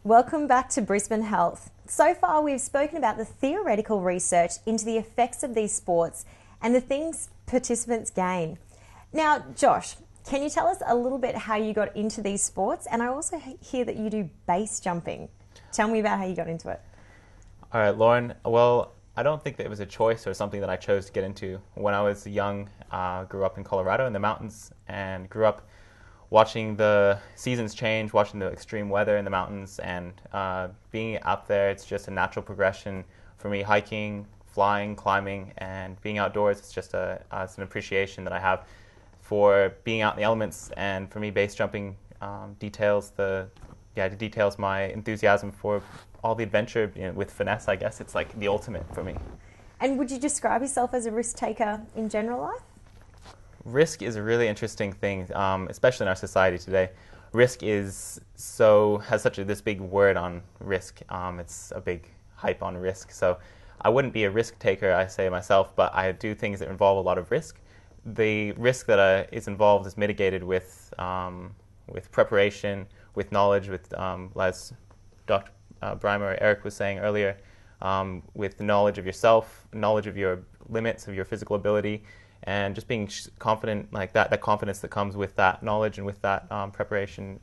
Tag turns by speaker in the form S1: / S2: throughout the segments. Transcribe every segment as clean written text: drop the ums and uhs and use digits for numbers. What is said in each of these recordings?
S1: Welcome back to Brisbane Health. So far we've spoken about the theoretical research into the effects of these sports and the things participants gain. Now, Josh, can you tell us a little bit how you got into these sports? And I also hear that you do base jumping. Tell me about how you got into it.
S2: All right, Lauren. Well, I don't think that it was a choice or something that I chose to get into. When I was young, grew up in Colorado in the mountains and grew up watching the seasons change, watching the extreme weather in the mountains, and being out there, it's just a natural progression for me. Hiking, flying, climbing, and being outdoors, it's just it's an appreciation that I have for being out in the elements. And for me, base jumping details my enthusiasm for all the adventure, with finesse. I guess it's like the ultimate for me.
S1: And would you describe yourself as a risk taker in general life?
S2: Risk is a really interesting thing, especially in our society today. Risk has this big word on risk. It's a big hype on risk. So I wouldn't be a risk taker, I say myself, but I do things that involve a lot of risk. The risk that is involved is mitigated with preparation, with knowledge, with as Dr. Brymer, Eric was saying earlier, with the knowledge of yourself, knowledge of your limits, of your physical ability, and just being confident, like that confidence that comes with that knowledge and with that preparation,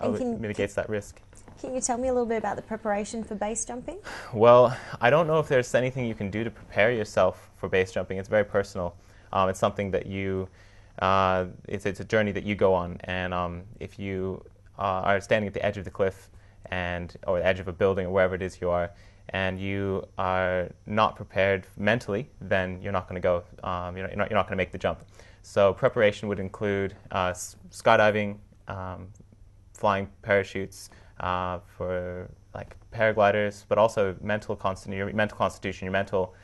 S2: mitigates that risk.
S1: Can you tell me a little bit about the preparation for base jumping?
S2: Well, I don't know if there's anything you can do to prepare yourself for base jumping. It's very personal. It's something that it's a journey that you go on, and if you are standing at the edge of the cliff or the edge of a building or wherever it is you are, and you are not prepared mentally, then you're not going to go. You're not going to make the jump. So preparation would include skydiving, flying parachutes, for like paragliders, but also your mental constitution, your mental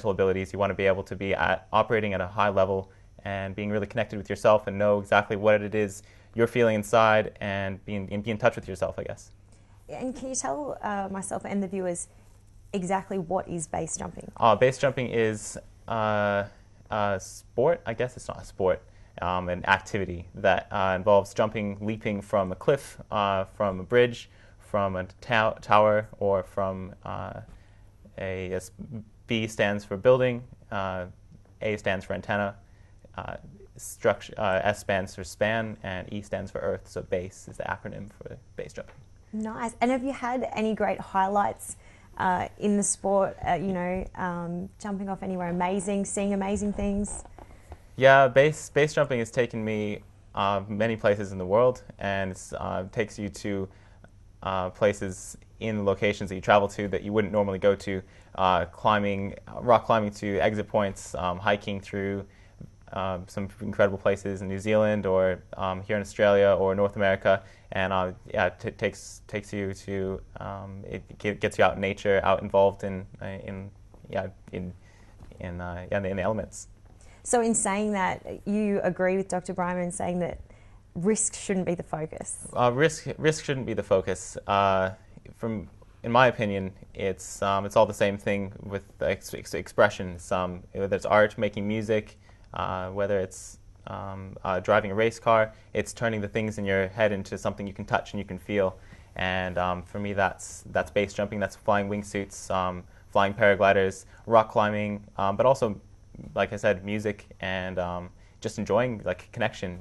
S2: abilities. You want to be able to be operating at a high level and being really connected with yourself and know exactly what it is you're feeling inside and be in touch with yourself, I guess.
S1: And can you tell myself and the viewers exactly what is base jumping?
S2: Base jumping is a sport. I guess it's not a sport. An activity that involves leaping from a cliff, from a bridge, from a tower, or from B stands for building, A stands for antenna, S stands for span, and E stands for earth. So base is the acronym for base jumping.
S1: Nice. And have you had any great highlights in the sport? Jumping off anywhere amazing, seeing amazing things?
S2: Yeah, base jumping has taken me many places in the world, and it takes you to places in locations that you travel to that you wouldn't normally go to. Rock climbing to exit points, hiking through some incredible places in New Zealand or here in Australia or North America, and it takes you to it gets you out in nature, out involved in the elements.
S1: So in saying that, you agree with Dr. Brymer in saying that risk shouldn't be the focus?
S2: Risk shouldn't be the focus. In my opinion, it's all the same thing with expression. Whether it's art, making music, whether it's driving a race car, it's turning the things in your head into something you can touch and you can feel. And for me, that's base jumping. That's flying wingsuits, flying paragliders, rock climbing, but also, like I said, music and just enjoying connection,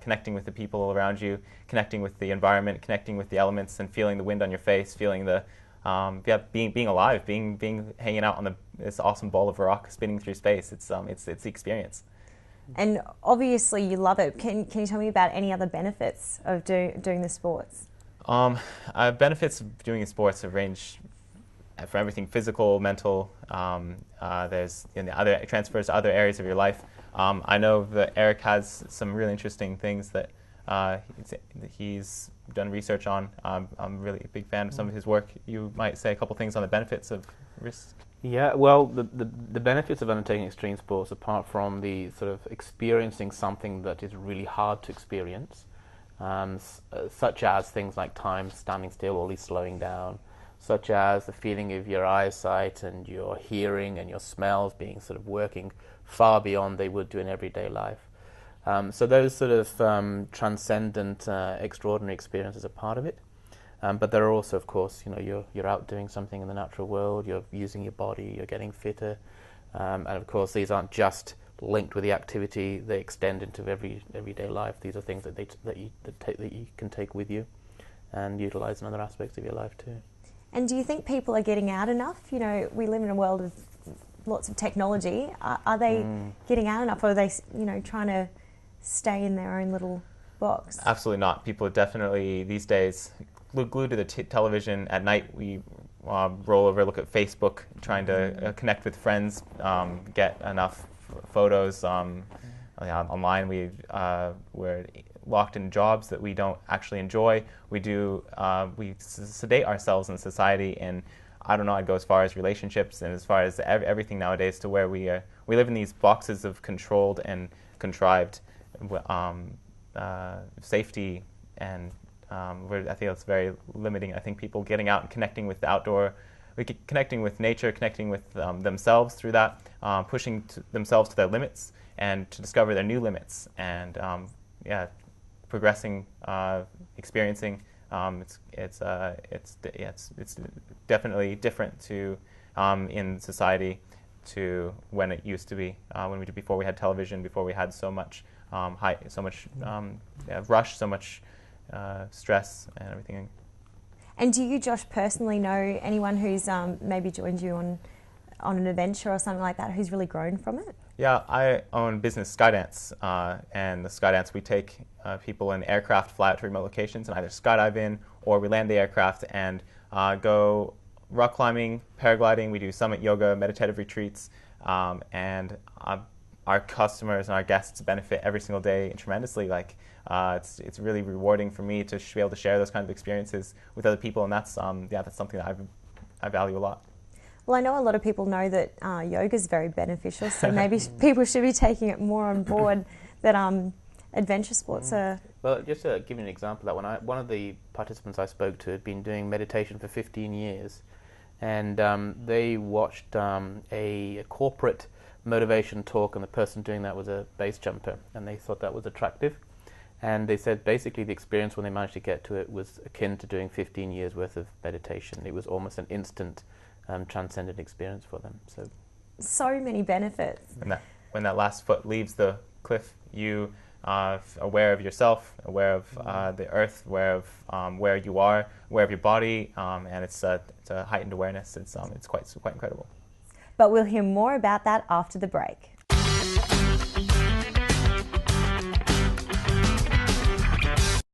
S2: connecting with the people around you, connecting with the environment, connecting with the elements, and feeling the wind on your face, feeling the being alive, being hanging out on this awesome ball of rock spinning through space. It's the experience.
S1: And obviously you love it. Can you tell me about any other benefits of doing the sports?
S2: Benefits of doing the sports range for everything physical, mental. There's other transfers to other areas of your life. I know that Eric has some really interesting things that he's done research on. I'm really a big fan of some of his work. You might say a couple things on the benefits of risk.
S3: Yeah, well, the benefits of undertaking extreme sports, apart from the sort of experiencing something that is really hard to experience, such as things like time standing still or at least slowing down, such as the feeling of your eyesight and your hearing and your smells being sort of working far beyond they would do in everyday life. So those sort of transcendent, extraordinary experiences are part of it. But there are also, of course, you're out doing something in the natural world, you're using your body, you're getting fitter. And of course, these aren't just linked with the activity, they extend into everyday life. These are things that you can take with you and utilize in other aspects of your life too.
S1: And do you think people are getting out enough? We live in a world of lots of technology. Are they getting out enough, or are they, trying to stay in their own little box?
S2: Absolutely not. People are definitely, these days, glued to the television. At night, we roll over, look at Facebook, trying to connect with friends, get enough photos online. We're locked in jobs that we don't actually enjoy. We sedate ourselves in society, and I don't know, I'd go as far as relationships and as far as everything nowadays, to where we live in these boxes of controlled and contrived safety, and I think that's very limiting. I think people getting out and connecting with the outdoor, connecting with nature, connecting with themselves through that, pushing themselves to their limits and to discover their new limits, and progressing, experiencing. It's definitely different to in society to when it used to be, before we had television, before we had so much rush, so much stress and everything.
S1: And do you, Josh, personally know anyone who's maybe joined you on an adventure or something like that, who's really grown from it?
S2: Yeah, I own business Skydance, and the Skydance, we take people in aircraft, fly out to remote locations and either skydive in, or we land the aircraft and go rock climbing, paragliding. We do summit yoga, meditative retreats, and our customers and our guests benefit every single day tremendously. It's really rewarding for me to be able to share those kinds of experiences with other people, and that's something that I value a lot.
S1: Well, I know a lot of people know that yoga is very beneficial, so maybe people should be taking it more on board, that adventure sports are...
S3: Well, just to give you an example of that, one of the participants I spoke to had been doing meditation for 15 years, and they watched a corporate motivation talk, and the person doing that was a base jumper, and they thought that was attractive. And they said basically the experience when they managed to get to it was akin to doing 15 years worth of meditation. It was almost an instant transcendent experience for them.
S1: So many benefits.
S2: When that last foot leaves the cliff, you are aware of yourself, aware of the earth, aware of where you are, aware of your body, and it's a heightened awareness. It's quite incredible.
S1: But we'll hear more about that after the break.